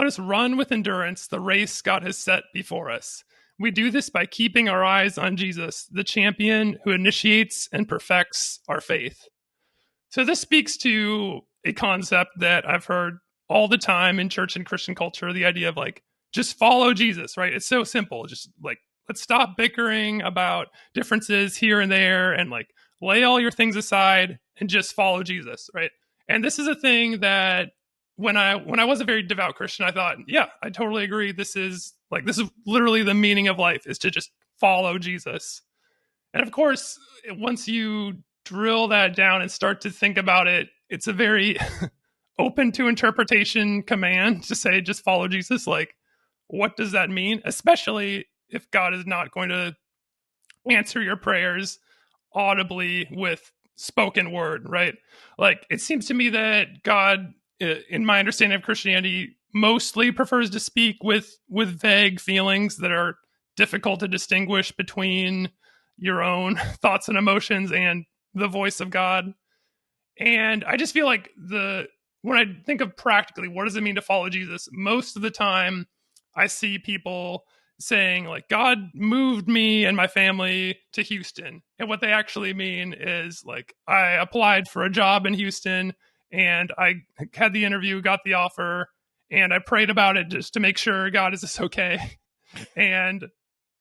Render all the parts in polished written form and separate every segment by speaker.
Speaker 1: let us run with endurance the race God has set before us. We do this by keeping our eyes on Jesus, the champion who initiates and perfects our faith. So this speaks to a concept that I've heard all the time in church and Christian culture, the idea of like, just follow Jesus, right? It's so simple. Just like, let's stop bickering about differences here and there and like lay all your things aside and just follow Jesus, right? And this is a thing that when I was a very devout Christian, I thought, yeah, I totally agree. This is literally the meaning of life, is to just follow Jesus. And of course, once you drill that down and start to think about it, it's a very open to interpretation command to say, just follow Jesus. Like, what does that mean? Especially if God is not going to answer your prayers audibly with spoken word, right? Like, it seems to me that God, in my understanding of Christianity, mostly prefers to speak with vague feelings that are difficult to distinguish between your own thoughts and emotions and the voice of God. And I just feel like when I think of practically, what does it mean to follow Jesus? Most of the time I see people saying like, God moved me and my family to Houston. And what they actually mean is like, I applied for a job in Houston and I had the interview, got the offer, and I prayed about it just to make sure, God, is this okay? And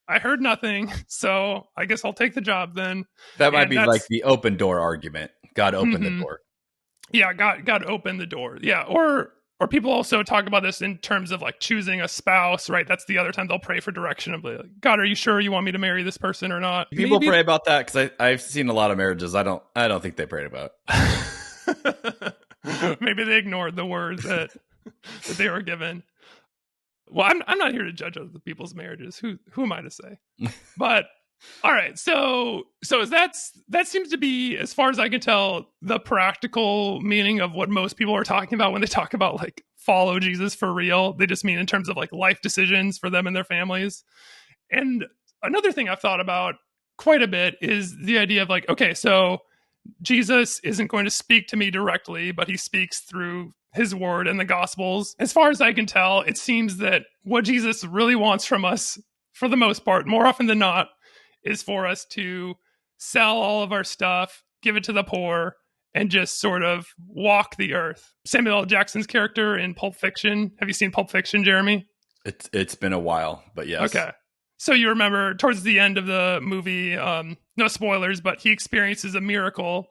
Speaker 1: I heard nothing, so I guess I'll take the job then.
Speaker 2: That might be like the open door argument. God opened the door.
Speaker 1: Yeah, God opened the door. Yeah, or people also talk about this in terms of like choosing a spouse, right? That's the other time they'll pray for direction of like, God, are you sure you want me to marry this person or not?
Speaker 2: People pray about that, because I've seen a lot of marriages. I don't think they prayed about it.
Speaker 1: Maybe they ignored the words that they were given. Well, I'm not here to judge other people's marriages. Who am I to say? But all right, so that seems to be, as far as I can tell, the practical meaning of what most people are talking about when they talk about like follow Jesus for real. They just mean in terms of like life decisions for them and their families. And another thing I've thought about quite a bit is the idea of like, okay, so Jesus isn't going to speak to me directly, but he speaks through his word and the gospels. As far as I can tell, it seems that what Jesus really wants from us, for the most part, more often than not, is for us to sell all of our stuff, give it to the poor, and just sort of walk the earth. Samuel L. Jackson's character in Pulp Fiction. Have you seen Pulp Fiction, Jeremy?
Speaker 2: It's been a while, but yes.
Speaker 1: Okay. So you remember towards the end of the movie, no spoilers, but he experiences a miracle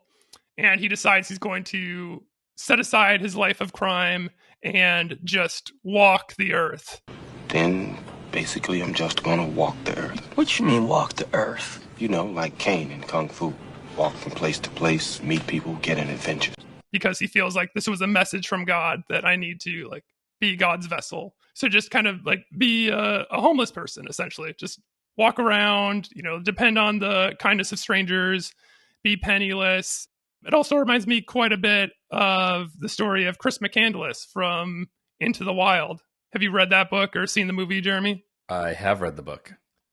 Speaker 1: and he decides he's going to set aside his life of crime and just walk the earth.
Speaker 3: Then basically I'm just gonna walk the earth.
Speaker 4: What you mean walk the earth?
Speaker 3: You know, like Caine in Kung Fu. Walk from place to place, meet people, get in adventures.
Speaker 1: Because he feels like this was a message from God that I need to like be God's vessel. So just kind of like be a homeless person, essentially. Just walk around, depend on the kindness of strangers, be penniless. It also reminds me quite a bit of the story of Chris McCandless from Into the Wild. Have you read that book or seen the movie, Jeremy?
Speaker 2: I have read the book.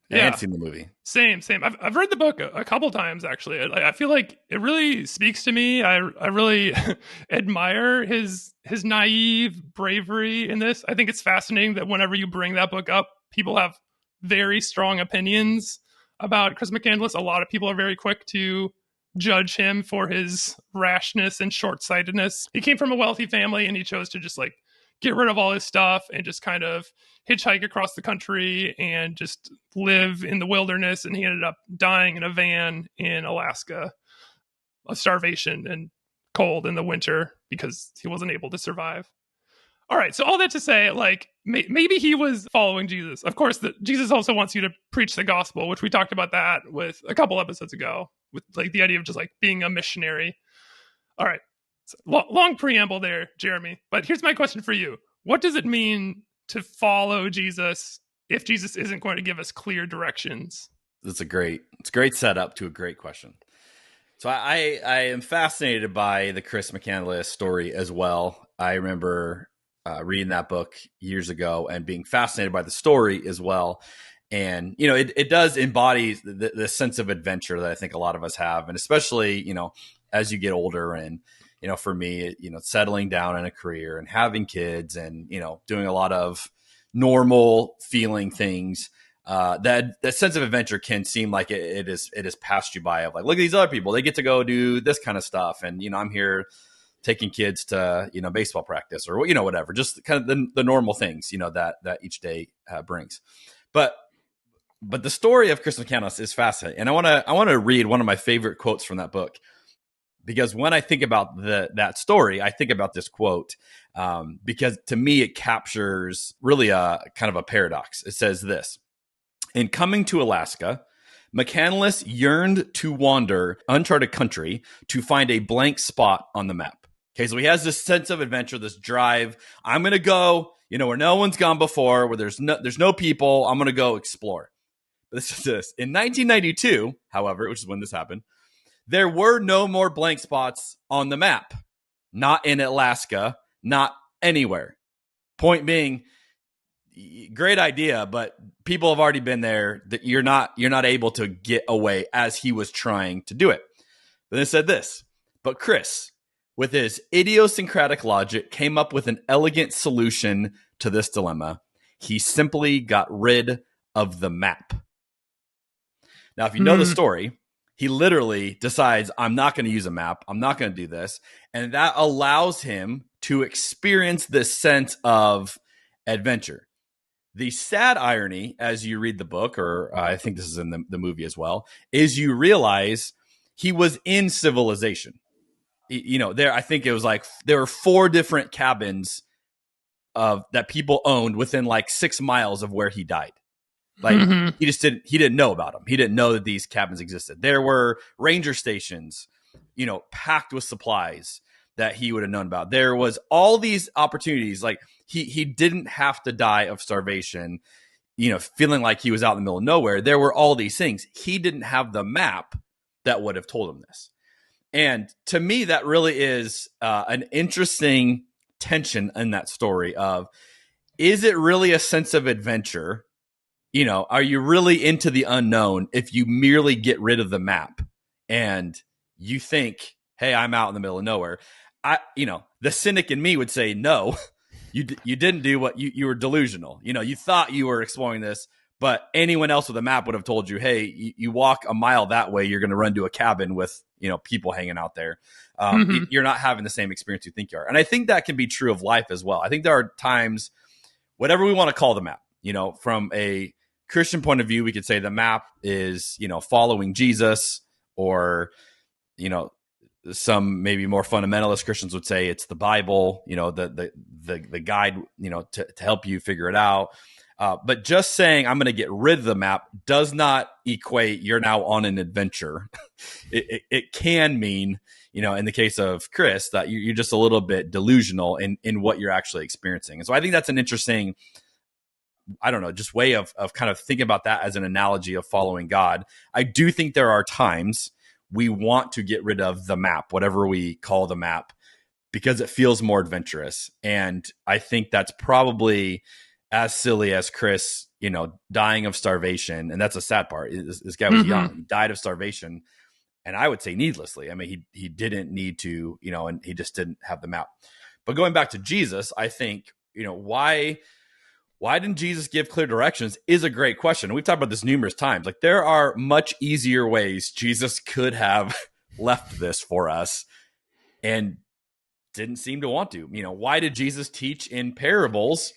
Speaker 1: Yeah.
Speaker 2: And seen the movie.
Speaker 1: Same. I've read the book a couple times, actually. I feel like it really speaks to me. I really admire his naive bravery in this. I think it's fascinating that whenever you bring that book up, people have very strong opinions about Chris McCandless. A lot of people are very quick to judge him for his rashness and short-sightedness. He came from a wealthy family and he chose to just like get rid of all his stuff and just kind of hitchhike across the country and just live in the wilderness. And he ended up dying in a van in Alaska of starvation and cold in the winter because he wasn't able to survive. All right. So all that to say, like, maybe he was following Jesus. Of course, Jesus also wants you to preach the gospel, which we talked about that with a couple episodes ago, with like the idea of just like being a missionary. All right. So, long preamble there, Jeremy. But here's my question for you. What does it mean to follow Jesus if Jesus isn't going to give us clear directions?
Speaker 2: It's a great setup to a great question. So I am fascinated by the Chris McCandless story as well. I remember reading that book years ago and being fascinated by the story as well. And, it does embody the sense of adventure that I think a lot of us have. And especially, as you get older and, for me, settling down in a career and having kids and, doing a lot of normal feeling things, that sense of adventure can seem like it has passed you by, of like, look at these other people, they get to go do this kind of stuff. And, I'm here taking kids to, baseball practice or, whatever, just kind of the normal things, that each day brings. But the story of Chris McCandless is fascinating. And I want to read one of my favorite quotes from that book, because when I think about that story, I think about this quote, because to me, it captures really a kind of a paradox. It says this: in coming to Alaska, McCandless yearned to wander uncharted country to find a blank spot on the map. Okay, so he has this sense of adventure, this drive. I'm going to go, where no one's gone before, where there's no people. I'm going to go explore. But this is this. In 1992, however, which is when this happened, there were no more blank spots on the map. Not in Alaska, not anywhere. Point being, great idea, but people have already been there. That you're not able to get away as he was trying to do it. Then it said this: but Chris, with his idiosyncratic logic, came up with an elegant solution to this dilemma. He simply got rid of the map. Now, if you know the story, he literally decides, I'm not going to use a map. I'm not going to do this. And that allows him to experience this sense of adventure. The sad irony, as you read the book, or I think this is in the movie as well, is you realize he was in civilization. I think it was like there were 4 different cabins that people owned within like 6 miles of where he died. Like he didn't know about them. He didn't know that these cabins existed. There were ranger stations, packed with supplies that he would have known about. There was all these opportunities. Like he didn't have to die of starvation, feeling like he was out in the middle of nowhere. There were all these things. He didn't have the map that would have told him this. And to me, that really is an interesting tension in that story of, is it really a sense of adventure? Are you really into the unknown if you merely get rid of the map and you think, hey, I'm out in the middle of nowhere? The cynic in me would say, no, you didn't do what you were delusional. You thought you were exploring this, but anyone else with a map would have told you, hey, you walk a mile that way, you're going to run to a cabin with, people hanging out there. You're not having the same experience you think you are. And I think that can be true of life as well. I think there are times, whatever we want to call the map, from a Christian point of view, we could say the map is, following Jesus, or, some maybe more fundamentalist Christians would say it's the Bible, the guide, to help you figure it out. But just saying I'm going to get rid of the map does not equate you're now on an adventure. It can mean, in the case of Chris, that you're just a little bit delusional in what you're actually experiencing. And so I think that's an interesting, I don't know, just way of kind of thinking about that as an analogy of following God. I do think there are times we want to get rid of the map, whatever we call the map, because it feels more adventurous. And I think that's probably as silly as Chris, dying of starvation. And that's a sad part. This guy was young. He died of starvation. And I would say needlessly. I mean, he didn't need to, and he just didn't have the map. But going back to Jesus, I think, why didn't Jesus give clear directions is a great question. We've talked about this numerous times. Like, there are much easier ways Jesus could have left this for us and didn't seem to want to. Why did Jesus teach in parables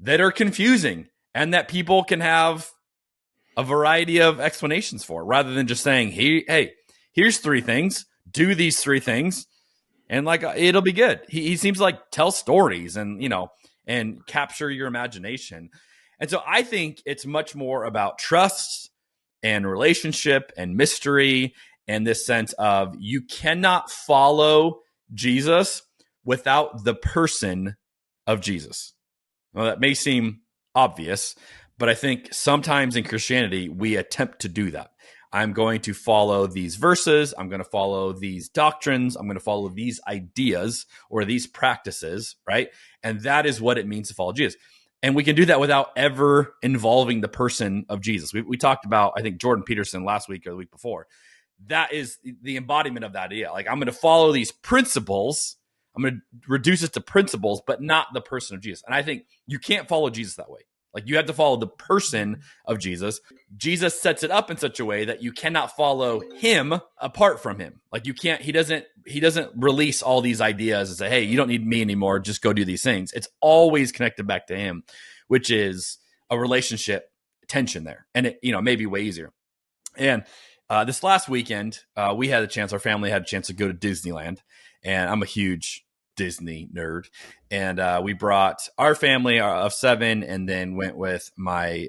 Speaker 2: that are confusing and that people can have a variety of explanations for, rather than just saying, hey, here's 3 things, do these 3 things, and like, it'll be good. He seems to like tell stories and, and capture your imagination. And so I think it's much more about trust and relationship and mystery, and this sense of you cannot follow Jesus without the person of Jesus. Well, that may seem obvious, but I think sometimes in Christianity, we attempt to do that. I'm going to follow these verses. I'm going to follow these doctrines. I'm going to follow these ideas or these practices, right? And that is what it means to follow Jesus. And we can do that without ever involving the person of Jesus. We talked about, I think, Jordan Peterson last week or the week before. that is the embodiment of that idea. Like, I'm going to follow these principles. I'm going to reduce it to principles, but not the person of Jesus. And I think you can't follow Jesus that way. Like, you have to follow the person of Jesus. Jesus sets it up in such a way that you cannot follow him apart from him. Like, you can't, he doesn't release all these ideas and say, hey, you don't need me anymore. Just go do these things. It's always connected back to him, which is a relationship tension there. And it, may be way easier. And this last weekend, our family had a chance to go to Disneyland, and I'm a huge Disney nerd. And we brought our family of 7, and then went with my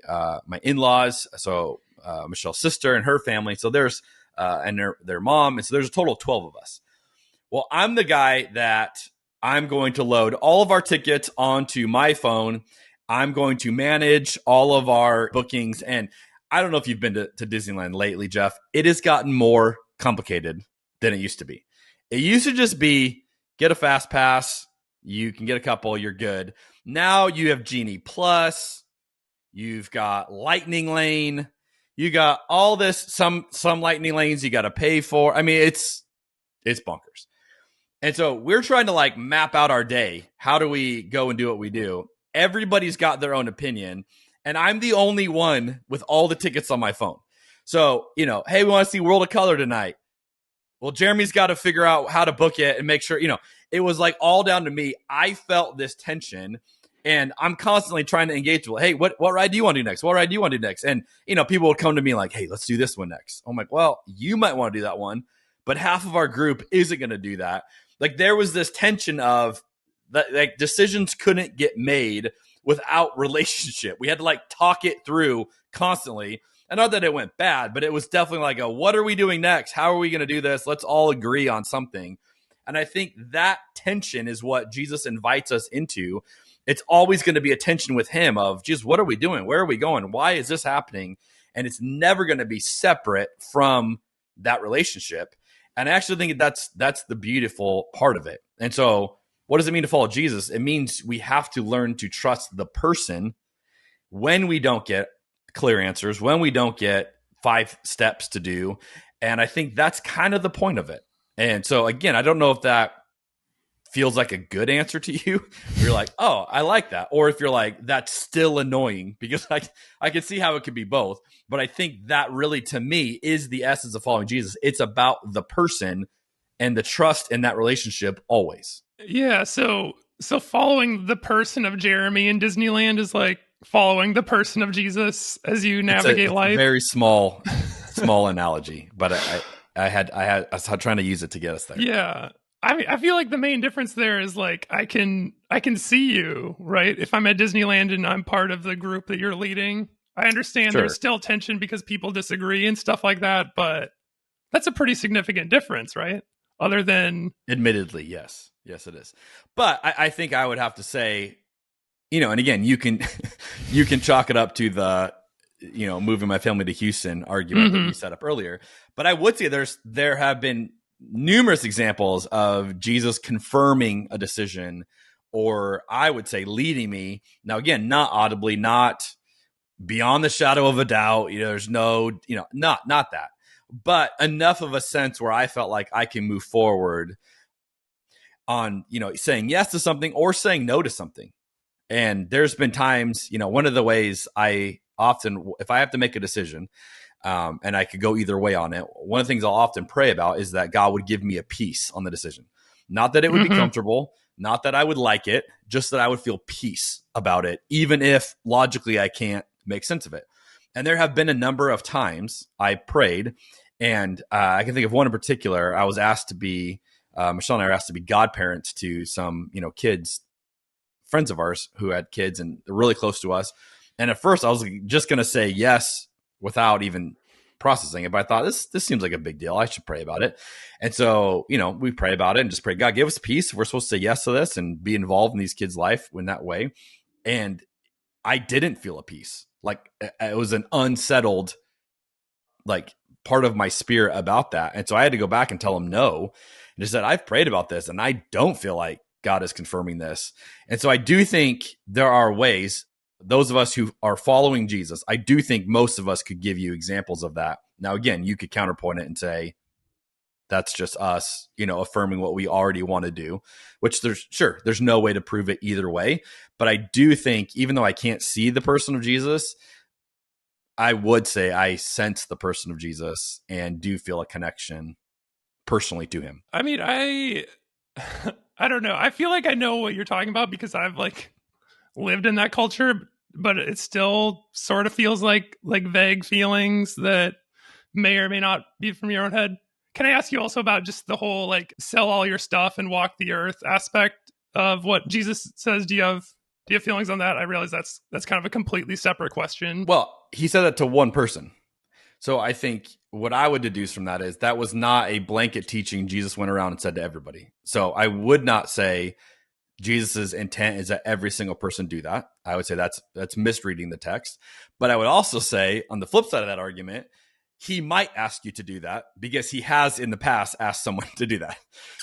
Speaker 2: in-laws. So Michelle's sister and her family. So there's and their mom. And so there's a total of 12 of us. Well, I'm the guy that I'm going to load all of our tickets onto my phone. I'm going to manage all of our bookings. And I don't know if you've been to Disneyland lately, Jeff. It has gotten more complicated than it used to be. It used to just be get a fast pass. You can get a couple. You're good. Now you have Genie Plus. You've got Lightning Lane. You got all this. Some Lightning Lanes you got to pay for. I mean, it's bonkers. And so we're trying to like map out our day. How do we go and do what we do? Everybody's got their own opinion. And I'm the only one with all the tickets on my phone. So, hey, we want to see World of Color tonight. Well, Jeremy's got to figure out how to book it and make sure, it was like all down to me. I felt this tension, and I'm constantly trying to engage people. Hey, what ride do you want to do next? What ride do you want to do next? And, people would come to me like, hey, let's do this one next. I'm like, well, you might want to do that one, but half of our group isn't going to do that. Like, there was this tension of that, like, decisions couldn't get made without relationship. We had to like talk it through constantly. And not that it went bad, but it was definitely like what are we doing next? How are we going to do this? Let's all agree on something. And I think that tension is what Jesus invites us into. It's always going to be a tension with him of just, what are we doing? Where are we going? Why is this happening? And it's never going to be separate from that relationship. And I actually think that's the beautiful part of it. And so what does it mean to follow Jesus? It means we have to learn to trust the person when we don't get clear answers, when we don't get 5 steps to do. And I think that's kind of the point of it. And so, again, I don't know if that feels like a good answer to you. You're like, oh, I like that. Or if you're like, that's still annoying, because I can see how it could be both. But I think that really, to me, is the essence of following Jesus. It's about the person and the trust in that relationship always.
Speaker 1: Yeah, so following the person of Jeremy in Disneyland is like following the person of Jesus as you navigate life.
Speaker 2: It's a very small analogy, but I was trying to use it to get us there.
Speaker 1: Yeah. I feel like the main difference there is like I can see you, right? If I'm at Disneyland and I'm part of the group that you're leading, I understand There's still tension because people disagree and stuff like that, but that's a pretty significant difference, right? Other than...
Speaker 2: Admittedly, yes. Yes, it is. But I think I would have to say, and again, you can chalk it up to the, moving my family to Houston argument that you set up earlier. But I would say there have been numerous examples of Jesus confirming a decision, or I would say leading me. Now, again, not audibly, not beyond the shadow of a doubt. There's no, not that, but enough of a sense where I felt like I can move forward on, saying yes to something or saying no to something. And there's been times, one of the ways I often, if I have to make a decision, and I could go either way on it, one of the things I'll often pray about is that God would give me a peace on the decision. Not that it would be comfortable, not that I would like it, just that I would feel peace about it, even if logically I can't make sense of it. And there have been a number of times I prayed, and I can think of one in particular. I was asked to be, Michelle and I were asked to be godparents to some, kids, friends of ours who had kids and they're really close to us. And at first I was just going to say yes without even processing it. But I thought this seems like a big deal. I should pray about it. And so, we pray about it and just pray, God, give us peace. We're supposed to say yes to this and be involved in these kids' life in that way. And I didn't feel a peace. Like, it was an unsettled, like, part of my spirit about that. And so I had to go back and tell him no. And just said, I've prayed about this and I don't feel like God is confirming this. And so I do think there are ways, those of us who are following Jesus, I do think most of us could give you examples of that. Now, again, you could counterpoint it and say, that's just us, affirming what we already want to do, which there's no way to prove it either way. But I do think, even though I can't see the person of Jesus, I would say I sense the person of Jesus and do feel a connection personally to him.
Speaker 1: I mean, I don't know. I feel like I know what you're talking about because I've lived in that culture, but it still sort of feels like vague feelings that may or may not be from your own head. Can I ask you also about just the whole sell all your stuff and walk the earth aspect of what Jesus says? Do you have feelings on that? I realize that's kind of a completely separate question.
Speaker 2: Well, he said that to one person. So I think what I would deduce from that is that was not a blanket teaching Jesus went around and said to everybody. So I would not say Jesus's intent is that every single person do that. I would say that's misreading the text. But I would also say, on the flip side of that argument, he might ask you to do that because he has in the past asked someone to do that.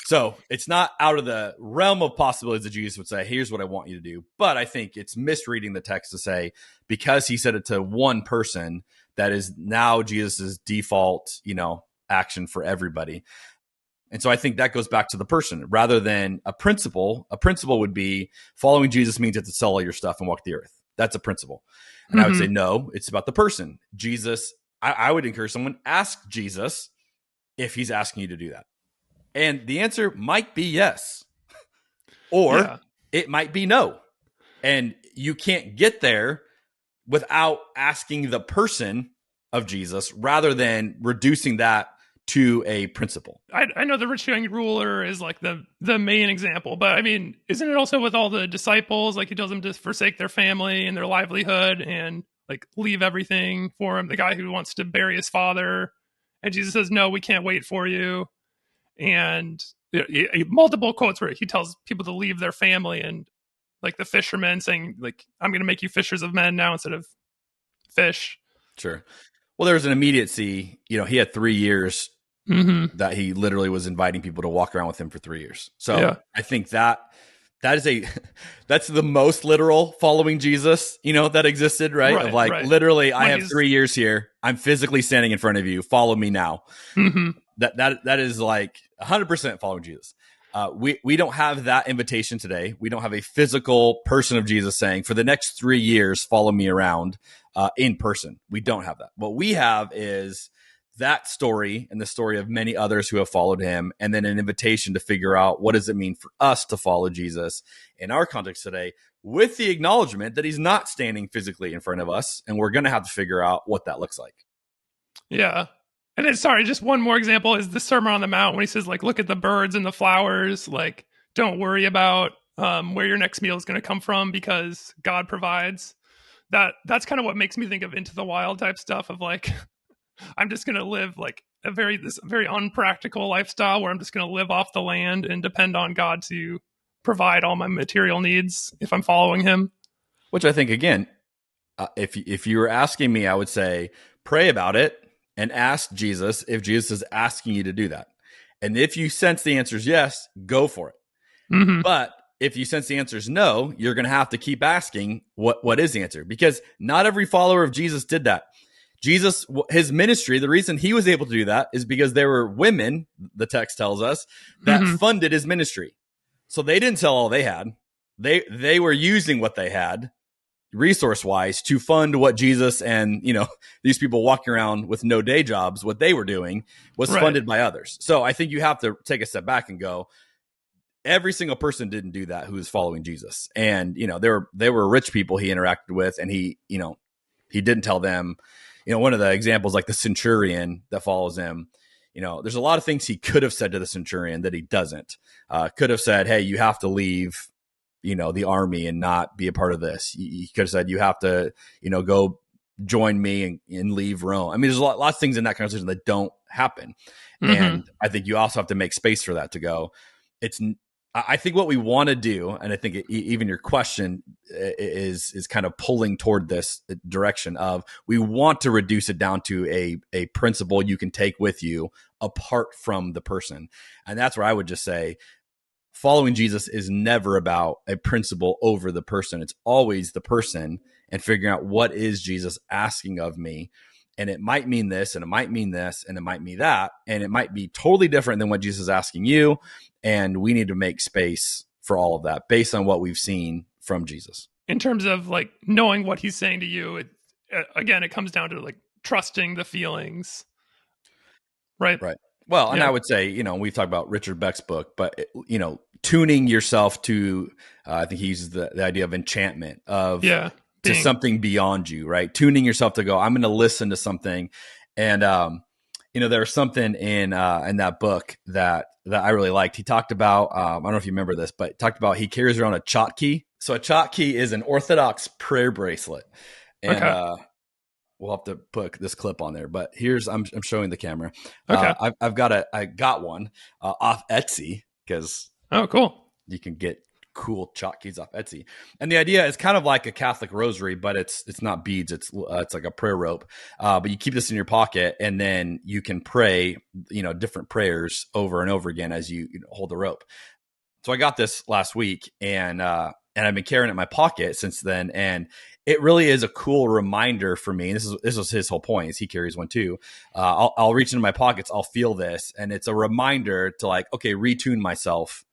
Speaker 2: So it's not out of the realm of possibilities that Jesus would say, here's what I want you to do. But I think it's misreading the text to say, because he said it to one person, that is now Jesus's default, action for everybody. And so I think that goes back to the person rather than a principle. A principle would be following Jesus means you have to sell all your stuff and walk the earth. That's a principle. And I would say, no, it's about the person. Jesus, I would encourage someone, ask Jesus if he's asking you to do that. And the answer might be yes, or it might be no. And you can't get there without asking the person of Jesus rather than reducing that to a principle.
Speaker 1: I know the rich young ruler is the main example, but I mean, isn't it also with all the disciples? He tells them to forsake their family and their livelihood and leave everything for him. The guy who wants to bury his father, and Jesus says, no, we can't wait for you. And multiple quotes where he tells people to leave their family, and the fishermen saying I'm going to make you fishers of men now instead of fish.
Speaker 2: Sure. Well, there was an immediacy. He had 3 years that he literally was inviting people to walk around with him for 3 years. So I think that's the most literal following Jesus, that existed, right? Of literally, I have 3 years here. I'm physically standing in front of you. Follow me now. That is 100% following Jesus. We don't have that invitation today. We don't have a physical person of Jesus saying, for the next 3 years, follow me around in person. We don't have that. What we have is that story and the story of many others who have followed him, and then an invitation to figure out what does it mean for us to follow Jesus in our context today, with the acknowledgement that he's not standing physically in front of us, and we're going to have to figure out what that looks like.
Speaker 1: Yeah. And then, sorry, just one more example is the Sermon on the Mount when he says, look at the birds and the flowers, don't worry about where your next meal is going to come from because God provides. That's kind of what makes me think of Into the Wild type stuff of I'm just going to live this very unpractical lifestyle where I'm just going to live off the land and depend on God to provide all my material needs if I'm following him.
Speaker 2: Which I think, again, if you were asking me, I would say pray about it and ask Jesus if Jesus is asking you to do that. And if you sense the answer is yes, go for it. But if you sense the answer is no, you're going to have to keep asking what is the answer, because not every follower of Jesus did that. Jesus, his ministry, the reason he was able to do that is because there were women, the text tells us, that funded his ministry. So they didn't sell all they had. They were using what they had resource-wise to fund what Jesus and, these people walking around with no day jobs, what they were doing was funded by others. So I think you have to take a step back and go, every single person didn't do that who was following Jesus. And, there were rich people he interacted with, and he didn't tell them, one of the examples, like the centurion that follows him, there's a lot of things he could have said to the centurion that he doesn't. Could have said, hey, you have to leave, the army and not be a part of this. He could have said, you have to, go join me and leave Rome. I mean, there's lots of things in that conversation that don't happen. And I think you also have to make space for that to go. I think what we want to do, and I think even your question is kind of pulling toward this direction of, we want to reduce it down to a principle you can take with you apart from the person. And that's where I would just say, following Jesus is never about a principle over the person. It's always the person and figuring out what is Jesus asking of me. And it might mean this, and it might mean this, and it might mean that, and it might be totally different than what Jesus is asking you. And we need to make space for all of that based on what we've seen from Jesus.
Speaker 1: In terms of like knowing what he's saying to you, again, it comes down to like trusting the feelings, right?
Speaker 2: Right. Well, and I would say, we've talked about Richard Beck's book, but, tuning yourself to, I think he uses the idea of enchantment to something beyond you, right? Tuning yourself to go, I'm going to listen to something. And, there's something in that book that I really liked. He talked about, I don't know if you remember this, but he talked about he carries around a chotkey. So a chotkey is an Orthodox prayer bracelet. And, we'll have to put this clip on there, but I'm showing the camera.
Speaker 1: Okay.
Speaker 2: I got one off Etsy because
Speaker 1: cool.
Speaker 2: You can get cool chotkeys off Etsy. And the idea is kind of like a Catholic rosary, but it's not beads. It's like a prayer rope. But you keep this in your pocket, and then you can pray, different prayers over and over again as you hold the rope. So I got this last week, and I've been carrying it in my pocket since then. And it really is a cool reminder for me. And this was his whole point, is he carries one too. I'll reach into my pockets, I'll feel this, and it's a reminder to like, okay, retune myself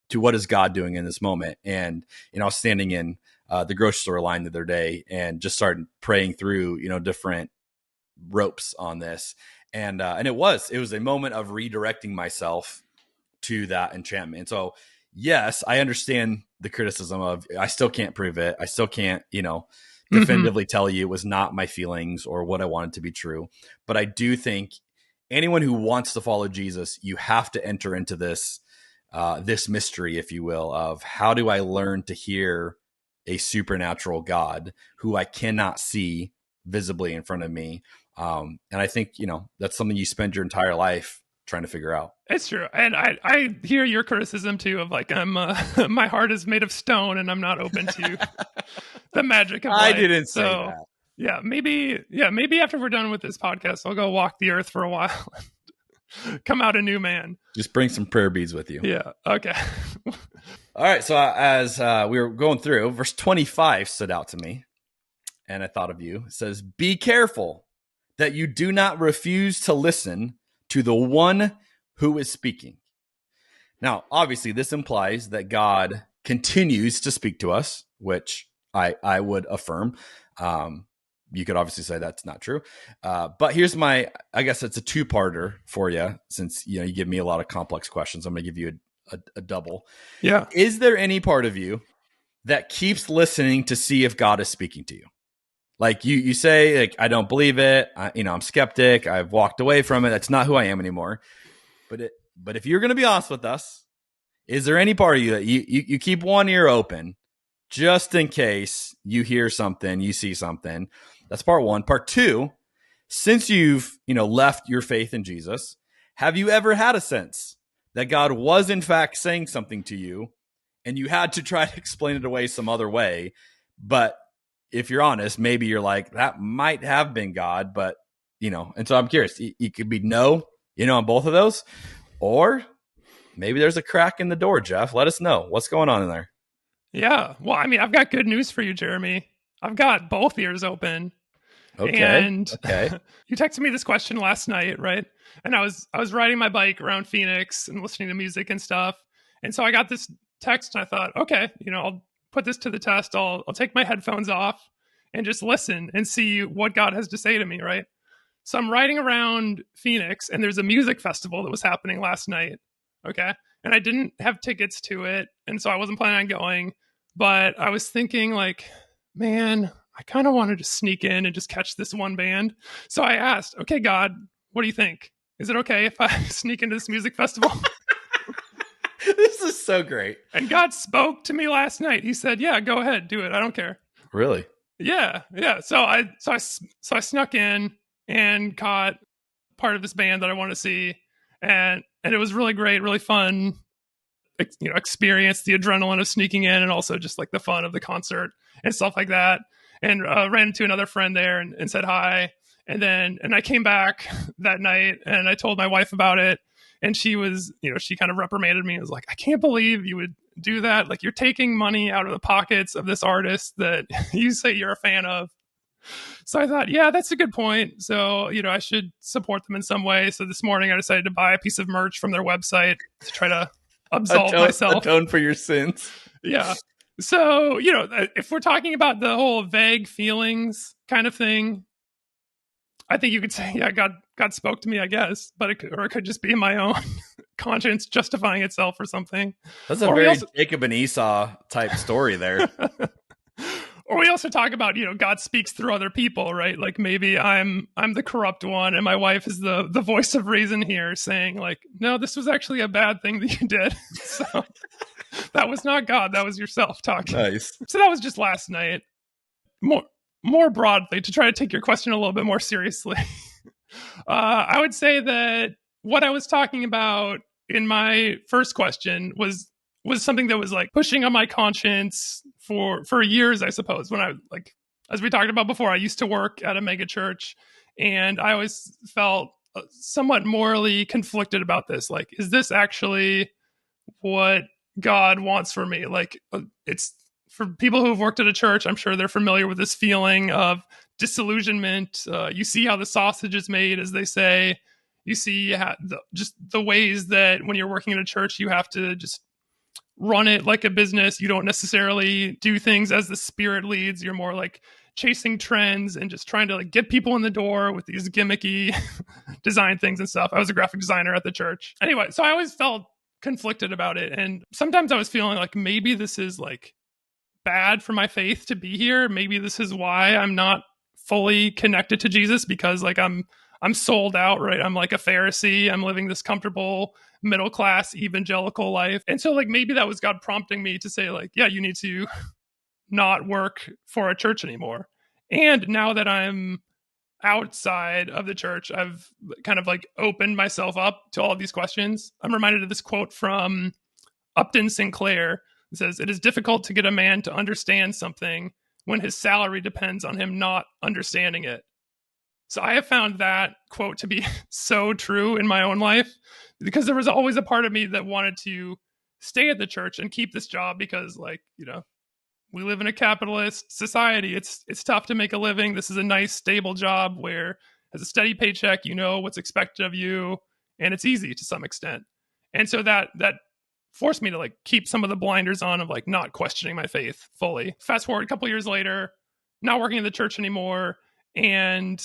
Speaker 2: to what is God doing in this moment. And I was standing in the grocery store line the other day and just started praying through different ropes on this, and it was a moment of redirecting myself to that enchantment. And so, yes, I understand the criticism of I still can't prove it. I still can't, definitively tell you it was not my feelings or what I wanted to be true. But I do think anyone who wants to follow Jesus, you have to enter into this mystery, if you will, of how do I learn to hear a supernatural God who I cannot see visibly in front of me. And I think, that's something you spend your entire life trying to figure out.
Speaker 1: It's true. And I hear your criticism too of like, my heart is made of stone and I'm not open to the magic of light.
Speaker 2: I didn't say that.
Speaker 1: Yeah, maybe after we're done with this podcast, I'll go walk the earth for a while and come out a new man.
Speaker 2: Just bring some prayer beads with you.
Speaker 1: Yeah. Okay.
Speaker 2: All right. So as we were going through, verse 25 stood out to me, and I thought of you. It says, "Be careful that you do not refuse to listen to the one who is speaking." Now, obviously, this implies that God continues to speak to us, which I would affirm. You could obviously say that's not true. But here's I guess it's a two-parter for you, since you give me a lot of complex questions. I'm going to give you a double.
Speaker 1: Yeah.
Speaker 2: Is there any part of you that keeps listening to see if God is speaking to you? Like you say, like, I don't believe it. I'm skeptic. I've walked away from it. That's not who I am anymore. But if you're going to be honest with us, is there any part of you that you keep one ear open just in case you hear something, you see something? That's part one. Part two, since you've, left your faith in Jesus, have you ever had a sense that God was in fact saying something to you and you had to try to explain it away some other way? But if you're honest, maybe you're like, that might have been God, but, and so I'm curious, you could be no, on both of those, or maybe there's a crack in the door, Jeff. Let us know what's going on in there.
Speaker 1: Yeah. Well, I mean, I've got good news for you, Jeremy. I've got both ears open.
Speaker 2: Okay.
Speaker 1: And
Speaker 2: okay.
Speaker 1: You texted me this question last night, right? And I was riding my bike around Phoenix and listening to music and stuff. And so I got this text and I thought, okay, I'll put this to the test. I'll take my headphones off and just listen and see what God has to say to me, right? So I'm riding around Phoenix and there's a music festival that was happening last night. Okay. And I didn't have tickets to it. And so I wasn't planning on going, but I was thinking like, man, I kind of wanted to sneak in and just catch this one band. So I asked, okay, God, what do you think? Is it okay if I sneak into this music festival?
Speaker 2: This is so great.
Speaker 1: And God spoke to me last night. He said, yeah, go ahead, do it. I don't care.
Speaker 2: Really?
Speaker 1: Yeah. So I snuck in and caught part of this band that I want to see. And it was really great, really fun, experience, the adrenaline of sneaking in and also just like the fun of the concert and stuff like that. And ran into another friend there and said hi. And I came back that night and I told my wife about it. And she was, she kind of reprimanded me and was like, I can't believe you would do that? Like, you're taking money out of the pockets of this artist that you say you're a fan of. So I thought, yeah, that's a good point. So, I should support them in some way. So this morning I decided to buy a piece of merch from their website to try to absolve myself.
Speaker 2: Atone for your sins.
Speaker 1: Yeah. So, if we're talking about the whole vague feelings kind of thing, I think you could say, yeah, God spoke to me, I guess, but it could just be my own conscience justifying itself or something.
Speaker 2: That's a very Jacob and Esau type story there.
Speaker 1: Or we also talk about, God speaks through other people, right? Like, maybe I'm the corrupt one and my wife is the voice of reason here, saying like, no, this was actually a bad thing that you did. So that was not God, that was yourself talking.
Speaker 2: Nice.
Speaker 1: So that was just last night. More broadly, to try to take your question a little bit more seriously, I would say that what I was talking about in my first question was something that was like pushing on my conscience for years, I suppose. When I, like, as we talked about before, I used to work at a mega church, and I always felt somewhat morally conflicted about this. Like, is this actually what God wants for me? Like, it's for people who've worked at a church, I'm sure they're familiar with this feeling of disillusionment. You see how the sausage is made, as they say. You see just the ways that when you're working at a church, you have to just run it like a business. You don't necessarily do things as the Spirit leads. You're more like chasing trends and just trying to like get people in the door with these gimmicky design things and stuff. I was a graphic designer at the church. Anyway, so I always felt conflicted about it. And sometimes I was feeling like maybe this is like bad for my faith to be here. Maybe this is why I'm not fully connected to Jesus, because like I'm sold out, right? I'm like a Pharisee. I'm living this comfortable middle class evangelical life. And so like maybe that was God prompting me to say like, yeah, you need to not work for a church anymore. And now that I'm outside of the church, I've kind of like opened myself up to all of these questions. I'm reminded of this quote from Upton Sinclair. It says, "It is difficult to get a man to understand something when his salary depends on him not understanding it." So I have found that quote to be so true in my own life, because there was always a part of me that wanted to stay at the church and keep this job because, like, we live in a capitalist society. It's tough to make a living. This is a nice, stable job where as a steady paycheck, you know what's expected of you, and it's easy to some extent. And so that forced me to like keep some of the blinders on of like not questioning my faith fully. Fast forward a couple years later, not working in the church anymore, and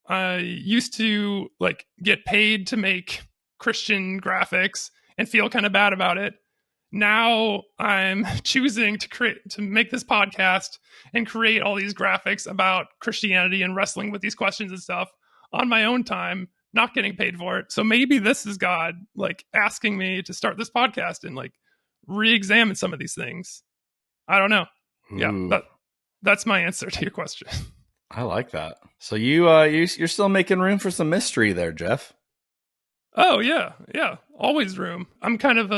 Speaker 1: I used to like get paid to make Christian graphics and feel kind of bad about it. Now I'm choosing to make this podcast and create all these graphics about Christianity and wrestling with these questions and stuff on my own time, not getting paid for it. So maybe this is God like asking me to start this podcast and like re-examine some of these things. I don't know. Ooh. Yeah, that's my answer to your question.
Speaker 2: I like that. So you're still making room for some mystery there, Jeff.
Speaker 1: Oh yeah. Always room. I'm kind of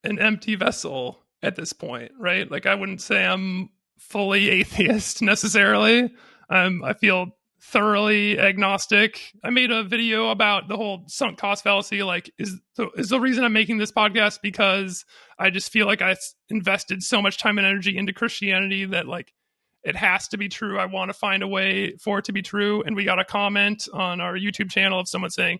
Speaker 1: an empty vessel at this point, right? Like I wouldn't say I'm fully atheist necessarily. I feel thoroughly agnostic. I made a video about the whole sunk cost fallacy. Like, is the reason I'm making this podcast because I just feel like I invested so much time and energy into Christianity that like it has to be true. I want to find a way for it to be true. And we got a comment on our YouTube channel of someone saying,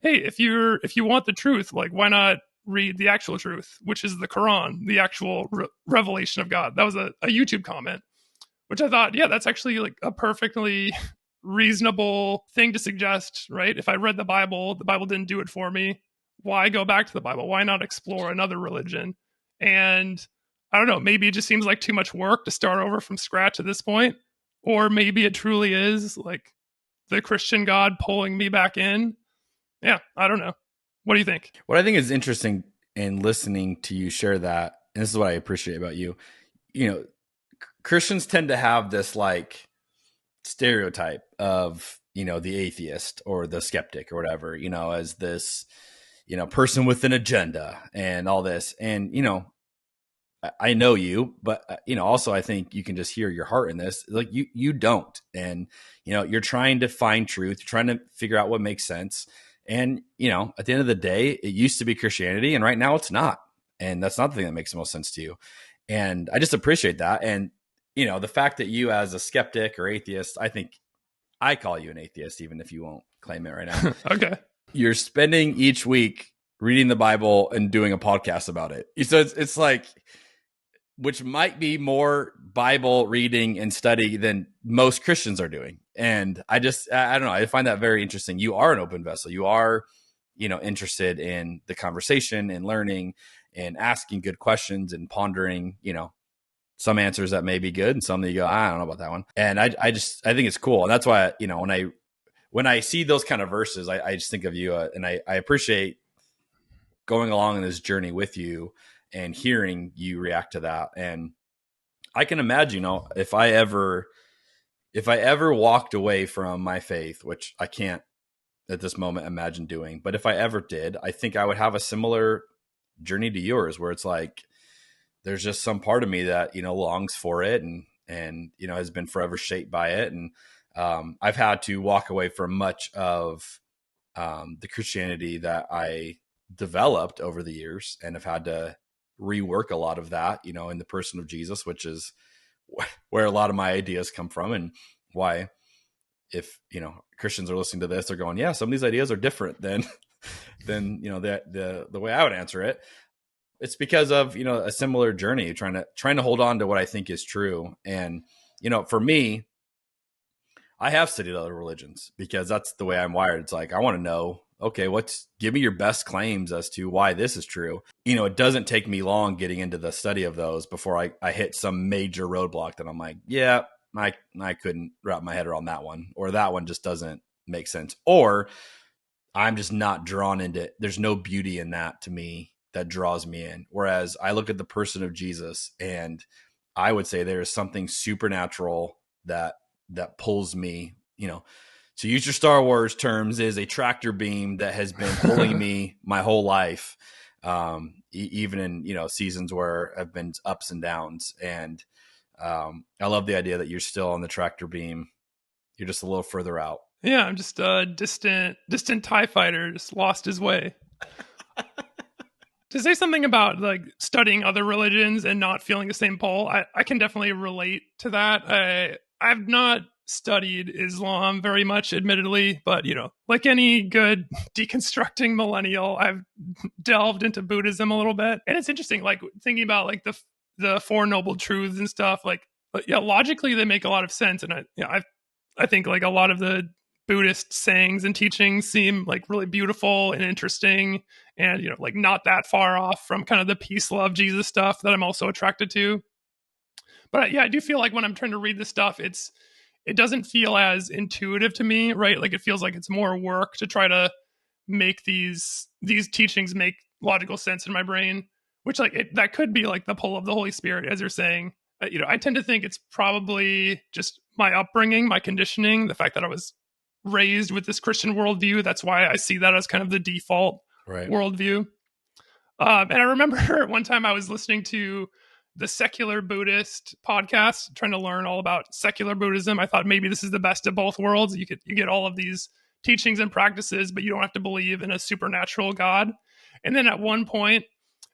Speaker 1: "Hey, if you want the truth, like why not read the actual truth, which is the Quran, the actual revelation of God?" That was a YouTube comment, which I thought, yeah, that's actually like a perfectly reasonable thing to suggest, right? If I read the Bible didn't do it for me. Why go back to the Bible? Why not explore another religion? And I don't know, maybe it just seems like too much work to start over from scratch at this point. Or maybe it truly is like the Christian God pulling me back in. Yeah, I don't know. What do you think?
Speaker 2: What I think is interesting in listening to you share that, and this is what I appreciate about you, Christians tend to have this like stereotype of, the atheist or the skeptic or whatever, as this, person with an agenda and all this. And, I know you, but, also I think you can just hear your heart in this. Like you don't. And, you're trying to find truth. You're trying to figure out what makes sense. And, at the end of the day, it used to be Christianity and right now it's not. And that's not the thing that makes the most sense to you. And I just appreciate that. And, the fact that you as a skeptic or atheist, I think I call you an atheist, even if you won't claim it right now.
Speaker 1: Okay.
Speaker 2: You're spending each week reading the Bible and doing a podcast about it. So it's like, which might be more Bible reading and study than most Christians are doing. And I don't know. I find that very interesting. You are an open vessel. You are, interested in the conversation and learning and asking good questions and pondering, some answers that may be good and some that you go, I don't know about that one. And I think it's cool. And that's why, when I see those kind of verses, I just think of you, and I appreciate going along in this journey with you and hearing you react to that. And I can imagine, if I ever walked away from my faith, which I can't at this moment imagine doing, but if I ever did, I think I would have a similar journey to yours, where it's like, there's just some part of me that, longs for it and, has been forever shaped by it. And I've had to walk away from much of the Christianity that I developed over the years, and have had to rework a lot of that, in the person of Jesus, which is where a lot of my ideas come from, and why, if, Christians are listening to this, they're going, yeah, some of these ideas are different than the way I would answer it. It's because of, a similar journey, trying to hold on to what I think is true. And, for me, I have studied other religions because that's the way I'm wired. It's like, I want to know, okay, give me your best claims as to why this is true. It doesn't take me long getting into the study of those before I hit some major roadblock that I'm like, yeah, I couldn't wrap my head around that one, or that one just doesn't make sense, or I'm just not drawn into it. There's no beauty in that to me that draws me in. Whereas I look at the person of Jesus, and I would say there is something supernatural that pulls me, to use your Star Wars terms, is a tractor beam that has been pulling me my whole life. Even in, seasons where I've been ups and downs. And I love the idea that you're still on the tractor beam. You're just a little further out.
Speaker 1: Yeah, I'm just a distant TIE fighter, just lost his way. To say something about like studying other religions and not feeling the same pull, I can definitely relate to that. I've not studied Islam very much, admittedly, but like any good deconstructing millennial, I've delved into Buddhism a little bit. And it's interesting, like thinking about like the Four Noble Truths and stuff, like, yeah, logically they make a lot of sense. And I think like a lot of the Buddhist sayings and teachings seem like really beautiful and interesting, and like not that far off from kind of the peace, love, Jesus stuff that I'm also attracted to. But yeah, I do feel like when I'm trying to read this stuff, it doesn't feel as intuitive to me, right? Like it feels like it's more work to try to make these teachings make logical sense in my brain, which that could be like the pull of the Holy Spirit, as you're saying. I tend to think it's probably just my upbringing, my conditioning, the fact that I was raised with this Christian worldview. That's why I see that as kind of the default worldview. And I remember one time I was listening to the Secular Buddhist podcast, trying to learn all about secular Buddhism. I thought maybe this is the best of both worlds. You get all of these teachings and practices, but you don't have to believe in a supernatural God. And then at one point,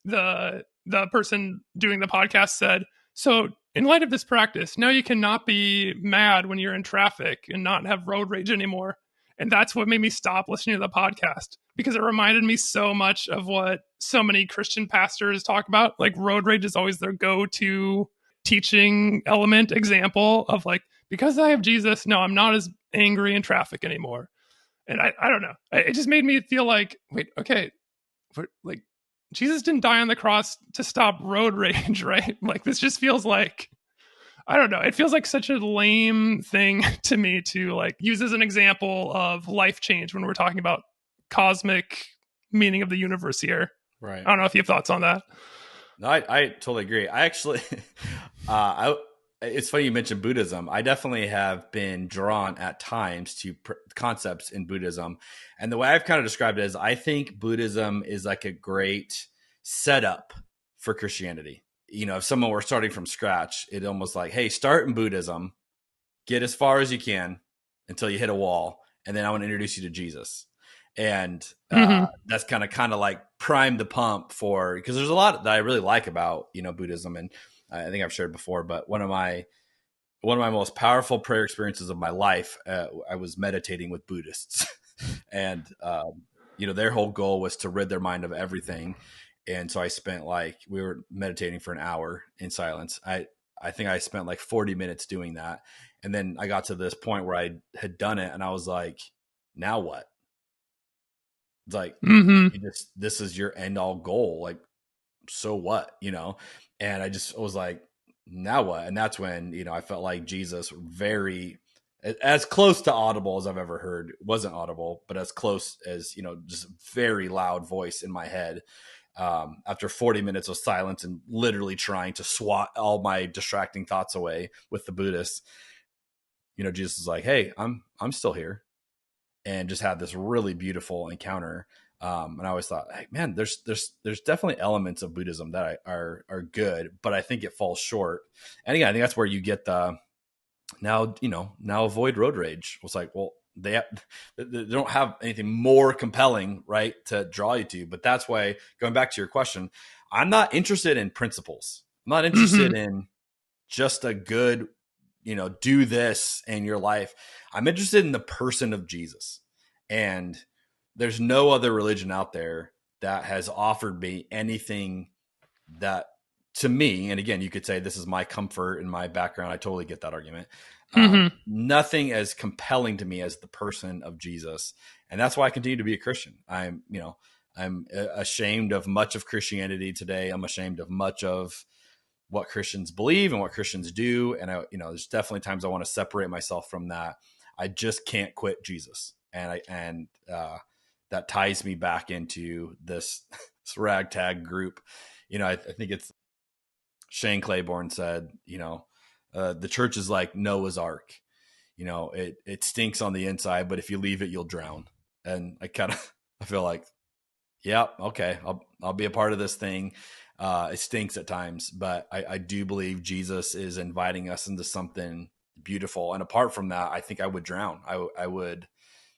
Speaker 1: the person doing the podcast said, so in light of this practice, now you cannot be mad when you're in traffic and not have road rage anymore. And that's what made me stop listening to the podcast, because it reminded me so much of what so many Christian pastors talk about. Like road rage is always their go-to teaching element example of like, because I have Jesus, no, I'm not as angry in traffic anymore. And I don't know. It just made me feel like, wait, okay, like Jesus didn't die on the cross to stop road rage, right? Like this just feels like, I don't know. It feels like such a lame thing to me to like use as an example of life change when we're talking about cosmic meaning of the universe here.
Speaker 2: Right.
Speaker 1: I don't know if you have thoughts on that.
Speaker 2: No, I totally agree. I actually, it's funny you mentioned Buddhism. I definitely have been drawn at times to concepts in Buddhism. And the way I've kind of described it is I think Buddhism is like a great setup for Christianity. If someone were starting from scratch, it almost like, hey, start in Buddhism, get as far as you can until you hit a wall, and then I want to introduce you to Jesus. And
Speaker 1: Mm-hmm.
Speaker 2: that's kind of like prime the pump for, because there's a lot that I really like about, Buddhism. And I think I've shared before, but one of my most powerful prayer experiences of my life, I was meditating with Buddhists. And, their whole goal was to rid their mind of everything. And so I spent we were meditating for an hour in silence. I think I spent like 40 minutes doing that. And then I got to this point where I had done it and I was like, now what? It's like,
Speaker 1: Mm-hmm.
Speaker 2: this is your end all goal. Like, so what, And I just was like, now what? And that's when, I felt like Jesus very, as close to audible as I've ever heard. It wasn't audible, but as close as, just very loud voice in my head. After 40 minutes of silence and literally trying to swat all my distracting thoughts away with the Buddhists, Jesus is like, hey, I'm still here. And just had this really beautiful encounter. And I always thought, hey, man, there's definitely elements of Buddhism that are good, but I think it falls short. And again, I think that's where you get the now avoid road rage. It's like, well, they don't have anything more compelling, right, to draw you to. But that's why, going back to your question, I'm not interested in principles. I'm not interested in just a good, do this in your life. I'm interested in the person of Jesus. And there's no other religion out there that has offered me anything that, to me, and again, you could say this is my comfort and my background. I totally get that argument. Nothing as compelling to me as the person of Jesus. And that's why I continue to be a Christian. I'm ashamed of much of Christianity today. I'm ashamed of much of what Christians believe and what Christians do. And there's definitely times I want to separate myself from that. I just can't quit Jesus. And that ties me back into this ragtag group. I think it's Shane Claiborne said, the church is like Noah's Ark. It stinks on the inside, but if you leave it, you'll drown. And I feel like, yeah, okay, I'll be a part of this thing. It stinks at times, but I do believe Jesus is inviting us into something beautiful. And apart from that, I think I would drown. I would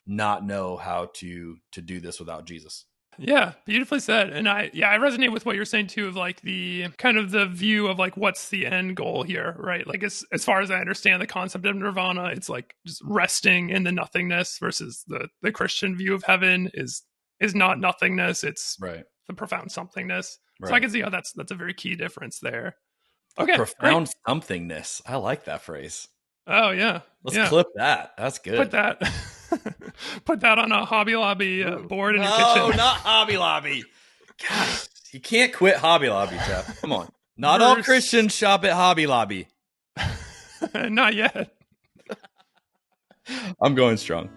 Speaker 2: not know how to do this without Jesus.
Speaker 1: Yeah, beautifully said. And I resonate with what you're saying too, of like the kind of the view of like what's the end goal here, right? Like as far as I understand the concept of nirvana, it's like just resting in the nothingness, versus the Christian view of heaven is not nothingness, it's
Speaker 2: right,
Speaker 1: the profound somethingness.
Speaker 2: Right.
Speaker 1: So I can see how that's a very key difference there. Okay,
Speaker 2: profound
Speaker 1: great.
Speaker 2: somethingness. I like that phrase.
Speaker 1: Oh yeah,
Speaker 2: let's clip that. That's good.
Speaker 1: Put that on a Hobby Lobby board in your kitchen.
Speaker 2: No, not Hobby Lobby. Gosh, you can't quit Hobby Lobby, Jeff. Come on. Not all Christians shop at Hobby Lobby.
Speaker 1: Not yet.
Speaker 2: I'm going strong.